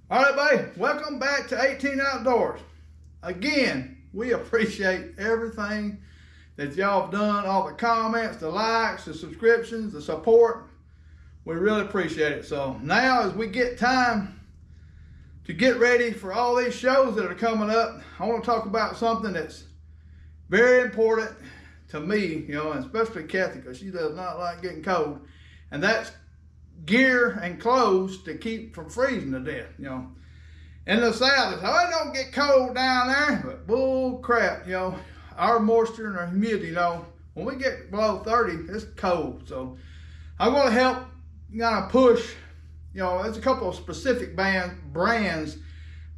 All right, buddy, welcome back to 18 Outdoors. Again, we appreciate everything that y'all have done, all the comments, the likes, the subscriptions, the support. We really appreciate it. So now as we get time to get ready for all these shows that are coming up, I want to talk about something that's very important to me, and especially Kathy, because she does not like getting cold, and that's gear and clothes to keep from freezing to death. In the South, it's, oh, it don't get cold down there, but bull crap. Our moisture and our humidity, when we get below 30, it's cold. So I'm going to help kind of push, there's a couple of specific brands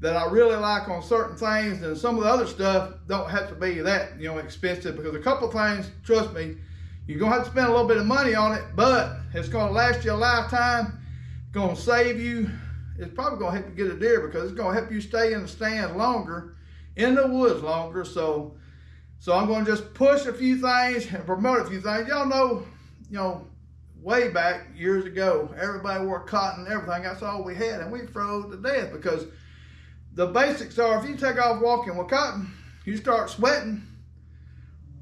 that I really like on certain things, and some of the other stuff don't have to be that, expensive, because a couple of things, trust me, you're going to have to spend a little bit of money on it, but it's going to last you a lifetime. It's going to save you. It's probably going to help you get a deer, because it's going to help you stay in the stands longer, in the woods longer. So I'm going to just push a few things and promote a few things. Y'all know, way back years ago, everybody wore cotton and everything. That's all we had, and we froze to death, because the basics are, if you take off walking with cotton, you start sweating.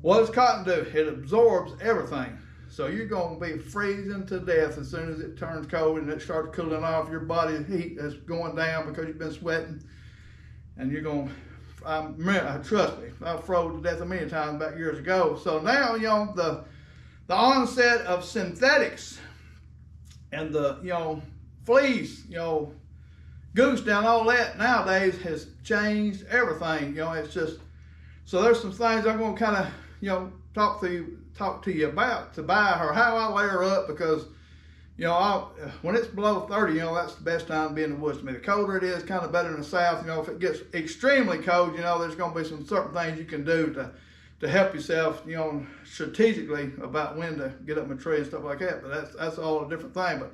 What does cotton do? It absorbs everything. So you're going to be freezing to death as soon as it turns cold and it starts cooling off. Your body heat is going down because you've been sweating. And you're going to, trust me, I froze to death many times back years ago. So now, the onset of synthetics and the, fleece, goose down, all that nowadays has changed everything. It's just, so there's some things I'm going to kind of, talk to you about to buy or how I layer up, because when it's below 30, that's the best time to be in the woods to me. The colder it is, kind of better in the South. If it gets extremely cold, there's going to be some certain things you can do to help yourself, strategically about when to get up in a tree and stuff like that. But that's all a different thing. But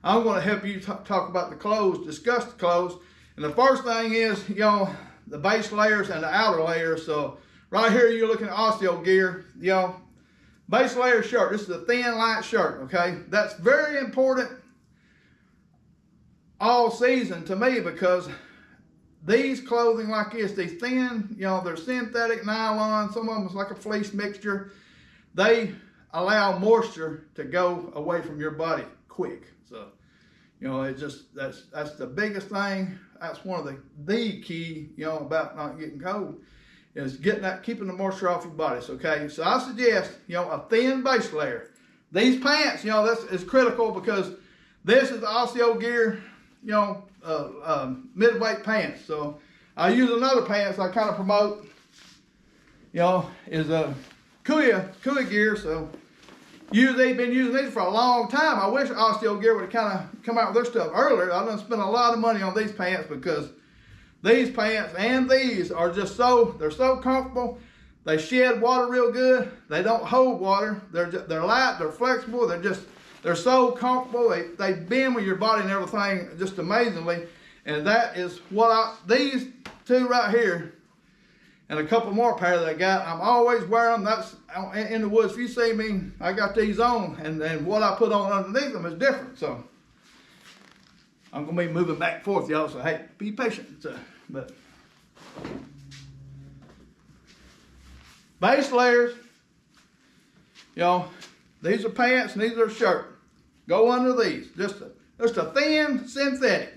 I'm going to help you talk about the clothes, discuss the clothes. And the first thing is, the base layers and the outer layers. So right here, you're looking at osteo gear, base layer shirt. This is a thin, light shirt, okay? That's very important all season to me, because these clothing like this, these thin, they're synthetic nylon. Some of them is like a fleece mixture. They allow moisture to go away from your body quick. So, it just, that's the biggest thing. That's one of the key, about not getting cold, is keeping the moisture off your body. Okay, so I suggest, a thin base layer. These pants, this is critical, because this is the osteo gear, midweight pants. So I use another pants I kind of promote, is a Kuya gear. So they've been using these for a long time. I wish osteo gear would have kind of come out with their stuff earlier. I done spent a lot of money on these pants, because these pants and these are just they're so comfortable. They shed water real good. They don't hold water. They're light, they're flexible, they're so comfortable. They bend with your body and everything just amazingly. And that is these two right here, and a couple more pair that I got, I'm always wearing them. That's in the woods. If you see me, I got these on, and what I put on underneath them is different. So I'm gonna be moving back and forth, y'all. So hey, be patient. But base layers, these are pants and these are shirt. Go under these. Just a thin synthetic.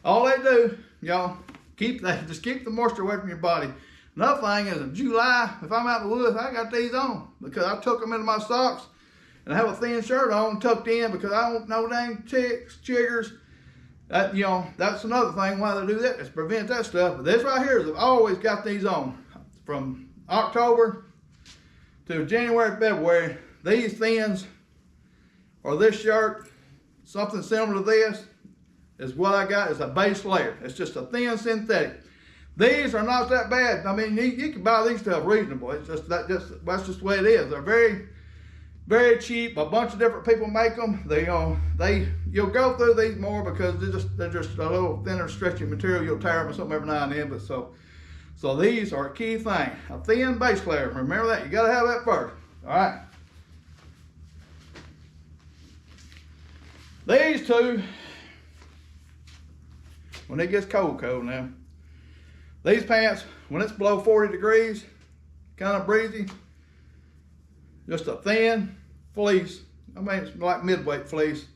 All they do, just keep the moisture away from your body. Another thing is, in July, if I'm out in the woods, I got these on, because I took them into my socks, and I have a thin shirt on tucked in, because I don't know dang ticks, chiggers. That, that's another thing why they do that, is prevent that stuff. But this right here is, I've always got these on from October to January, February. These thins, or this shirt, something similar to this, is what I got as a base layer. It's just a thin synthetic. These are not that bad. I mean, you can buy these stuff reasonable. It's just that's just the way it is. They're very, very cheap. A bunch of different people make them. You'll go through these more, because they're just a little thinner, stretchy material. You'll tear them or something every now and then. But so these are a key thing. A thin base layer. Remember that. You got to have that first. All right. These two when it gets cold now. These pants, when it's below 40 degrees, kind of breezy, just a thin fleece, I mean it's like midweight fleece,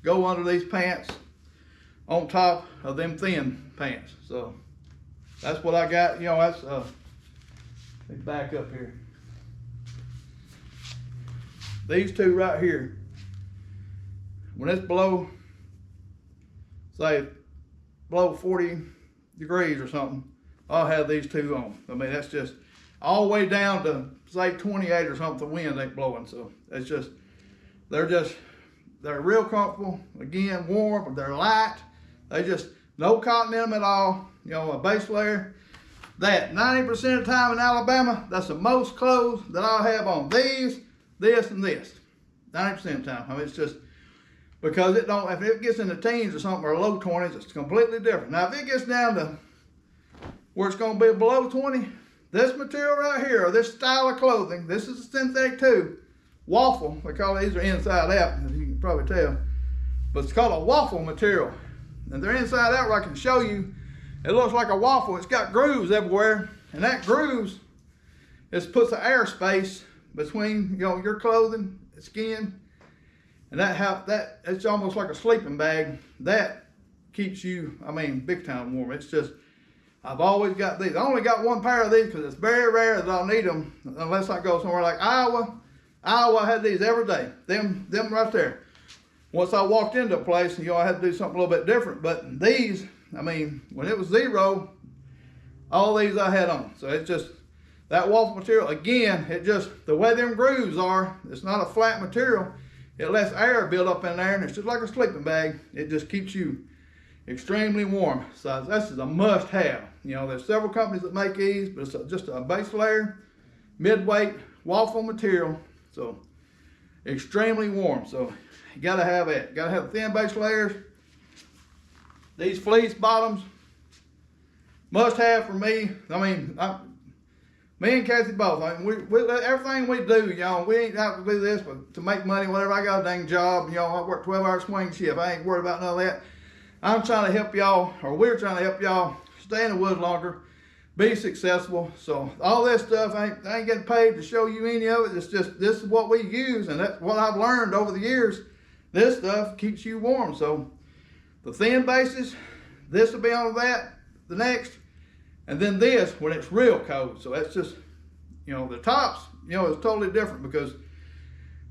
go under these pants on top of them thin pants. So that's what I got. You know, that's let me back up here. These two right here, when it's below, say below 40 degrees or something, I'll have these two on. I mean, that's just all the way down to say 28 or something, the wind ain't blowing. So it's just, they're real comfortable. Again, warm, they're light. They just, no cotton in them at all. You know, a base layer. That 90% of the time in Alabama, that's the most clothes that I'll have on. These, this, and this. 90% of the time. I mean, it's just, because it don't, if it gets in the teens or something, or low 20s, it's completely different. Now, if it gets down to where it's going to be below 20, this material right here, or this style of clothing, this is a synthetic too, waffle, they call it, these are inside out, as you can probably tell, but it's called a waffle material. And they're inside out where I can show you, it looks like a waffle. It's got grooves everywhere, and that grooves, it puts an air space between, you know, your clothing, skin, and that it's almost like a sleeping bag. That keeps you, I mean, big time warm. It's just, I've always got these. I only got one pair of these because it's very rare that I'll need them unless I go somewhere like Iowa. I had these every day. Them right there. Once I walked into a place, you know, I had to do something a little bit different. But these, I mean, when it was zero, all these I had on. So it's just, that waffle material, again, it just, the way them grooves are, it's not a flat material. It lets air build up in there, and it's just like a sleeping bag. It just keeps you extremely warm. So this is a must have. You know, there's several companies that make these, but it's just a base layer, midweight, waffle material. So extremely warm. So you gotta have it. Gotta have thin base layers. These fleece bottoms, must have for me. I mean, me and Cassie both. I mean, we everything we do, you know, we ain't have to do this but to make money, whatever. I got a dang job, you know, I work 12-hour swing shift. I ain't worried about none of that. I'm trying to help y'all, or we're trying to help y'all stay in the woods longer, be successful. So all this stuff, I ain't getting paid to show you any of it. It's just, this is what we use, and that's what I've learned over the years. This stuff keeps you warm. So the thin bases, this will be on that, the next, and then this when it's real cold. So that's just, you know, the tops, you know, it's totally different because,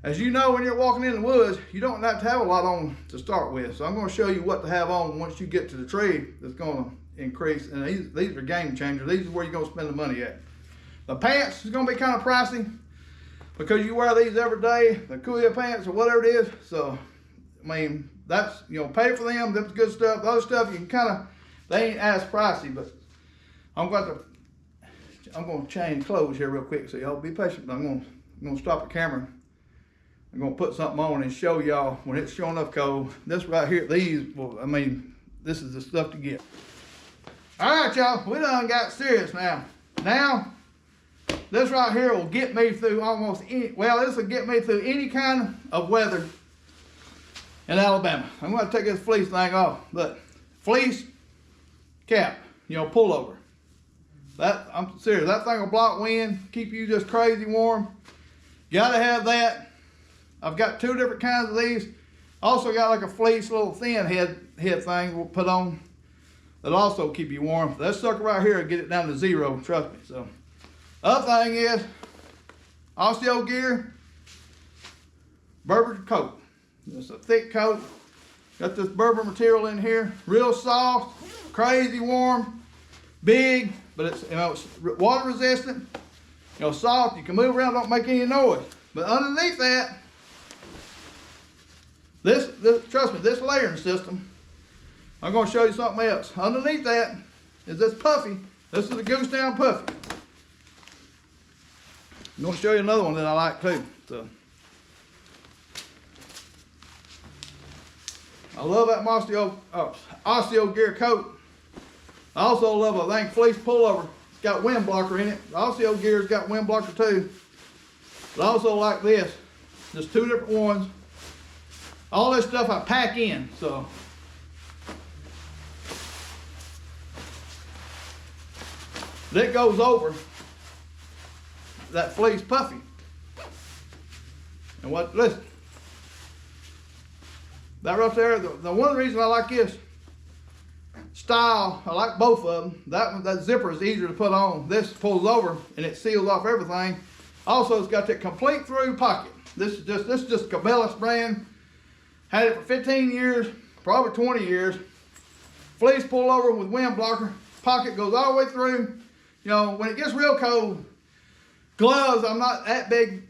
as you know, when you're walking in the woods, you don't have to have a lot on to start with. So I'm going to show you what to have on once you get to the tree that's going to increase. And these are game changers. These are where you're going to spend the money at. The pants is going to be kind of pricey because you wear these every day, the Kuya pants or whatever it is. So, I mean, that's, you know, pay for them. That's good stuff. The other stuff you can kind of, they ain't as pricey, but I'm going to change clothes here real quick. So y'all be patient. I'm going to stop the camera. I'm going to put something on and show y'all when it's showing up cold. This right here, these, well, I mean, this is the stuff to get. All right, y'all, we done got serious now. Now, this right here will get me through almost any, well, this will get me through any kind of weather in Alabama. I'm going to take this fleece thing off. Look, fleece cap, you know, pullover. That, I'm serious, that thing will block wind, keep you just crazy warm. Gotta have that. I've got two different kinds of these. Also got like a fleece little thin head thing we'll put on that'll also keep you warm. That sucker right here will get it down to zero, trust me. So, other thing is, Osteo gear, Berber coat. It's a thick coat. Got this Berber material in here, real soft, crazy warm, big, but it's, you know, it's water resistant, you know, soft. You can move around, don't make any noise. But underneath that, this trust me, this layering system, I'm going to show you something else. Underneath that is this puffy. This is a goose down puffy. I'm going to show you another one that I like too. So, I love that Osteo gear coat. I also love a dang fleece pullover. It's got wind blocker in it. The Osteo gear's got wind blocker too. But I also like this. There's two different ones. All this stuff I pack in, so that goes over that fleece puffy. And what, listen, that right there, the one reason I like this style, I like both of them. That zipper is easier to put on. This pulls over and it seals off everything. Also, it's got that complete through pocket. This is just Cabela's brand. Had it for 15 years, probably 20 years. Fleece pull over with wind blocker. Pocket goes all the way through. You know, when it gets real cold, gloves, I'm not that big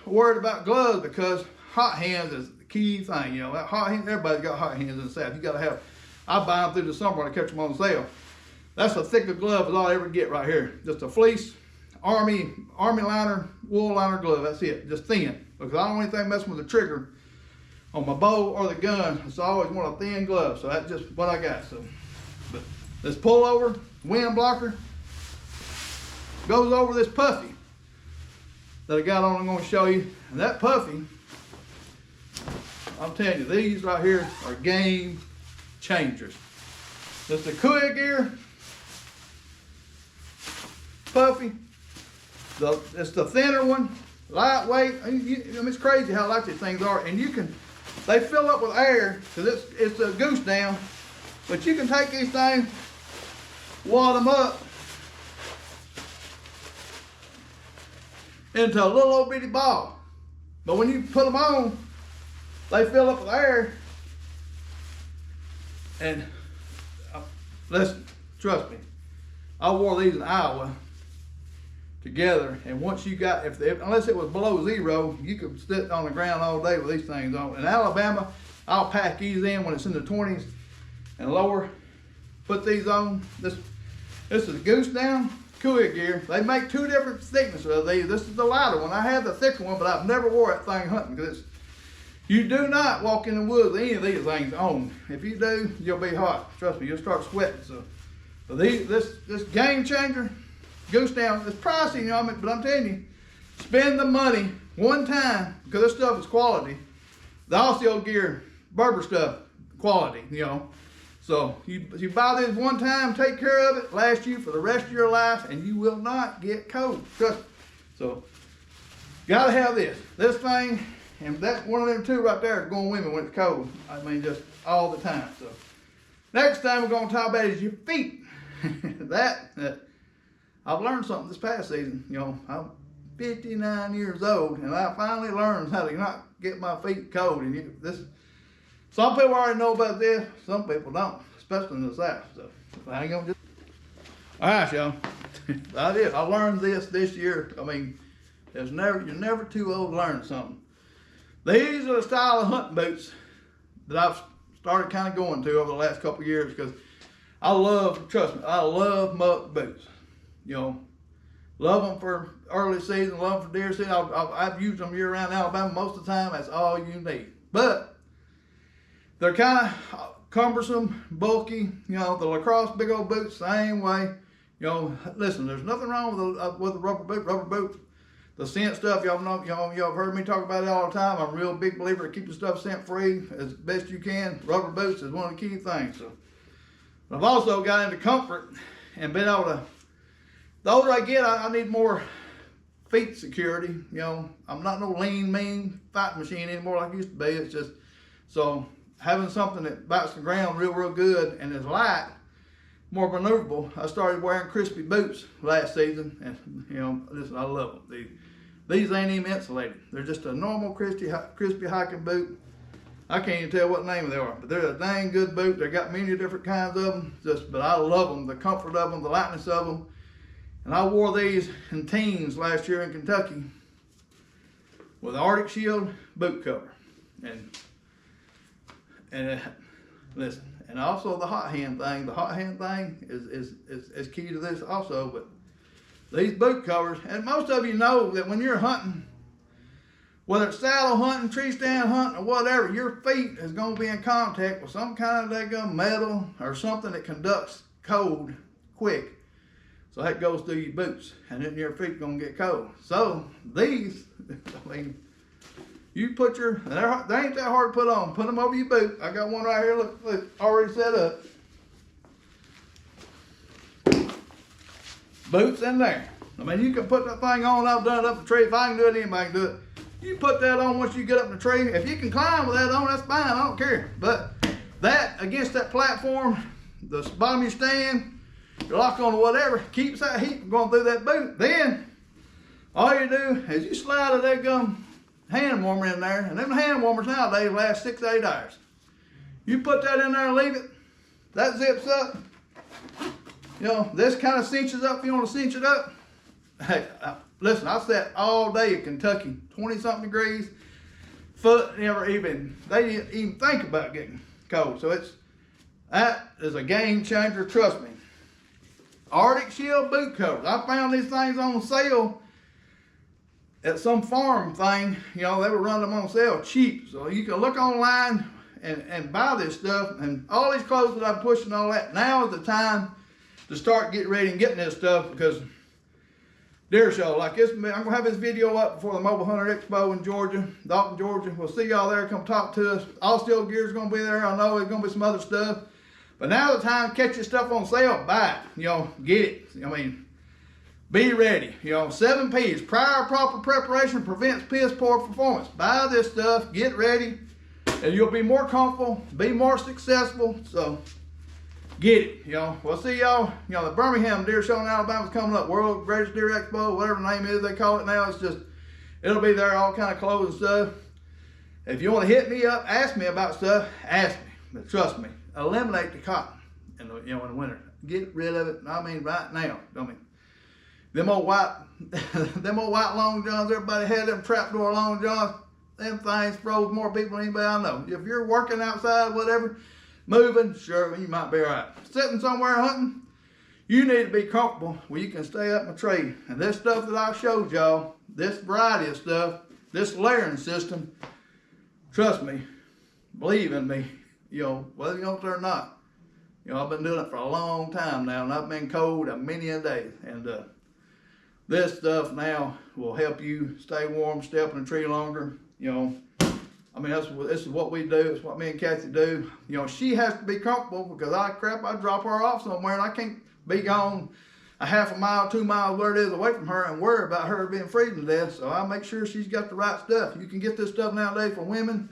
worried about gloves because hot hands is the key thing. You know, that hot hands, everybody's got hot hands in the South. You got to have, I buy them through the summer when I catch them on sale. That's a thicker glove as I'll ever get right here. Just a fleece, army liner, wool liner glove. That's it, just thin. Because I don't want anything messing with the trigger on my bow or the gun. So I always want a thin glove. So that's just what I got. So, but this pullover, wind blocker, goes over this puffy that I got on. I'm going to show you. And that puffy, I'm telling you, these right here are game changers. That's the Outerwear puffy. It's the thinner one, lightweight. I mean, it's crazy how light these things are. And they fill up with air because it's a goose down. But you can take these things, wad them up into a little old bitty ball. But when you put them on, they fill up with air. And listen, trust me, I wore these in Iowa together, and once you got, unless it was below zero, you could sit on the ground all day with these things on. In Alabama, I'll pack these in when it's in the 20s and lower. Put these on. This is a goose down Outerwear. They make two different thicknesses of these. This is the lighter one. I have the thicker one, but I've never wore that thing hunting because you do not walk in the woods with any of these things on. If you do, you'll be hot. Trust me, you'll start sweating. So this game changer, goose down, it's pricey, you know, but I'm telling you, spend the money one time because this stuff is quality. The Osceola gear, Berber stuff, quality, you know. So you buy this one time, take care of it, last you for the rest of your life, and you will not get cold. Trust me. So, gotta have this. This thing, and that one of them two right there is going with me when it's cold. I mean, just all the time. So, next time we're gonna talk about is your feet. that I've learned something this past season. You know, I'm 59 years old, and I finally learned how to not get my feet cold. And some people already know about this, some people don't, especially in the South. So I ain't gonna just. All right, y'all. I learned this year. I mean, you're never too old to learn something. These are the style of hunting boots that I've started kind of going to over the last couple of years because trust me, I love muck boots. You know, love them for early season, love them for deer season. I've used them year round in Alabama most of the time. That's all you need. But they're kind of cumbersome, bulky. You know, the lacrosse big old boots, same way. You know, listen, there's nothing wrong with a rubber boot. Rubber boots, the scent stuff, y'all know, y'all have heard me talk about it all the time. I'm a real big believer of keeping stuff scent free as best you can. Rubber boots is one of the key things. So, but I've also got into comfort and been able to. The older I get, I need more feet security. You know, I'm not no lean, mean fighting machine anymore like I used to be. It's just so. Having something that bites the ground real good and is light, more maneuverable. I started wearing crispy boots last season, and you know, listen, I love them. These ain't even insulated. They're just a normal crispy hiking boot. I can't even tell what name they are, but they're a dang good boot. They got many different kinds of them. But I love them. The comfort of them, the lightness of them. And I wore these in teens last year in Kentucky with an Arctic Shield boot cover, and listen, and also the hot hand thing. The hot hand thing is key to this also. But these boot covers, and most of you know that when you're hunting, whether it's saddle hunting, tree stand hunting, or whatever, your feet is going to be in contact with some kind of daggum metal or something that conducts cold quick. So that goes through your boots, and then your feet going to get cold. So these, I mean, you put they ain't that hard to put on. Put them over your boot. I got one right here, look already set up. boots in there. I mean, you can put that thing on. I've done it up the tree. If I can do it, anybody can do it. You put that on once you get up in the tree. If you can climb with that on, that's fine. I don't care. But that against that platform, the bottom of your stand, your lock on or whatever, keeps that heat from going through that boot. Then all you do is you slide a that gum hand warmer in there, and them hand warmers nowadays last 6 to 8 hours. You put that in there and leave it. That zips up. You know, this kind of cinches up if you want to cinch it up. Hey, listen, I sat all day in Kentucky, 20-something degrees, foot never even, they didn't even think about getting cold. So that is a game changer, trust me. Arctic Shield boot covers. I found these things on sale at some farm thing. You know, they were running them on sale cheap. So you can look online and buy this stuff. And all these clothes that I'm pushing and all that, now is the time to start getting ready and getting this stuff, because deer show like this, I'm gonna have this video up before the Mobile Hunter Expo in Georgia, Dalton, Georgia. We'll see y'all there. Come talk to us. All Steel Gear's gonna be there. I know there's gonna be some other stuff, but now's the time to catch your stuff on sale. Buy it. You know, get it. I mean, be ready. You know, 7 P's. Prior proper preparation prevents piss poor performance. Buy this stuff. Get ready, and you'll be more comfortable, be more successful. So get it. You know, we'll see y'all. You know, the Birmingham Deer Show in Alabama is coming up. World Greatest Deer Expo, whatever the name is they call it now. It's just, it'll be there, all kind of clothes and stuff. If you want to hit me up, ask me about stuff, ask me. But trust me, eliminate the cotton in the, you know, in the winter. Get rid of it. I mean, right now. I mean, them old white long johns. Everybody had them trapdoor long johns. Them things froze more people than anybody I know. If you're working outside, whatever, moving, sure, you might be all right. Sitting somewhere hunting, you need to be comfortable where you can stay up in the tree. And this stuff that I showed y'all, this variety of stuff, this layering system, trust me, believe in me, you know, whether you want it or not. You know, I've been doing it for a long time now, and I've been cold many a day. And this stuff now will help you stay warm, stay up in the tree longer, you know. I mean, this is what we do. It's what me and Kathy do. You know, she has to be comfortable, because I drop her off somewhere and I can't be gone a half a mile, 2 miles, where it is away from her and worry about her being freezing to death. So I make sure she's got the right stuff. You can get this stuff nowadays for women.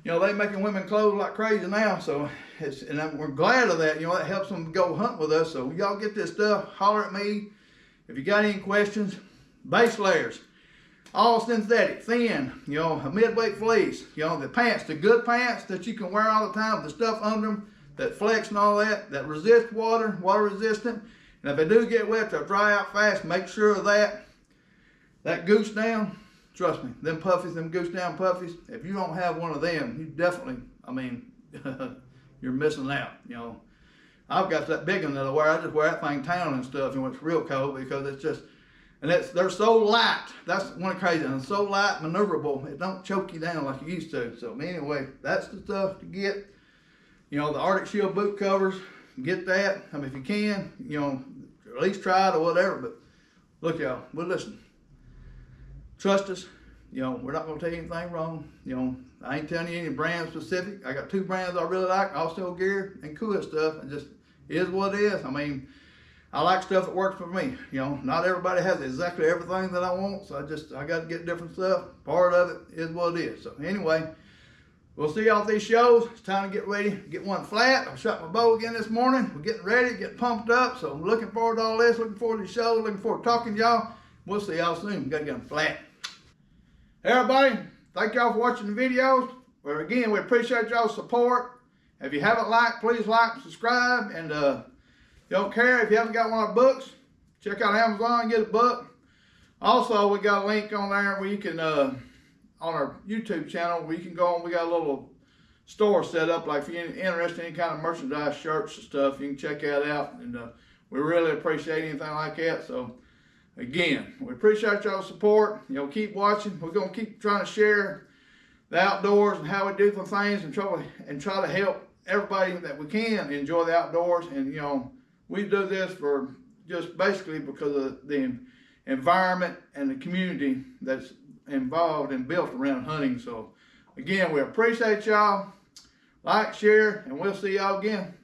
You know, they making women clothes like crazy now. So we're glad of that. You know, that helps them go hunt with us. So y'all get this stuff. Holler at me if you got any questions. Base layers. All synthetic, thin, you know, a midweight fleece, you know, the pants, the good pants that you can wear all the time, the stuff under them that flex and all that, that resist water, water resistant. And if they do get wet, they'll dry out fast. Make sure of that. That goose down, trust me, them puffies, them goose down puffies, if you don't have one of them, you definitely, I mean, you're missing out, you know. I've got that big one that I wear. I just wear that thing town and stuff, and when it's real cold, because it's just, and they're so light. That's one crazy. And so light, maneuverable. It don't choke you down like it used to. So anyway, that's the stuff to get. You know, the Arctic Shield boot covers. Get that. I mean, if you can, you know, at least try it or whatever. But look, y'all, well, listen. Trust us. You know, we're not going to tell you anything wrong. You know, I ain't telling you any brand specific. I got 2 brands I really like, All Steel Gear and Cool stuff. And just is what it is. I mean, I like stuff that works for me. You know, not everybody has exactly everything that I want, so I got to get different stuff. Part of it is what it is. So anyway, we'll see y'all at these shows. It's time to get ready, get one flat. I shot my bow again this morning. We're getting ready, getting pumped up. So I'm looking forward to all this, looking forward to the show, looking forward to talking to y'all. We'll see y'all soon. We got to get them flat. Hey everybody, thank y'all for watching the videos. Well, again, we appreciate y'all's support. If you haven't liked, please like and subscribe. And don't care if you haven't got one of our books, check out Amazon and get a book. Also, we got a link on there where you can, on our YouTube channel, where you can go on. We got a little store set up, like if you're interested in any kind of merchandise, shirts and stuff, you can check that out. And we really appreciate anything like that. So again, we appreciate y'all's support. You know, keep watching. We're going to keep trying to share the outdoors and how we do some things, and try to help everybody that we can enjoy the outdoors. And you know, we do this for just basically because of the environment and the community that's involved and built around hunting. So again, we appreciate y'all. Like, share, and we'll see y'all again.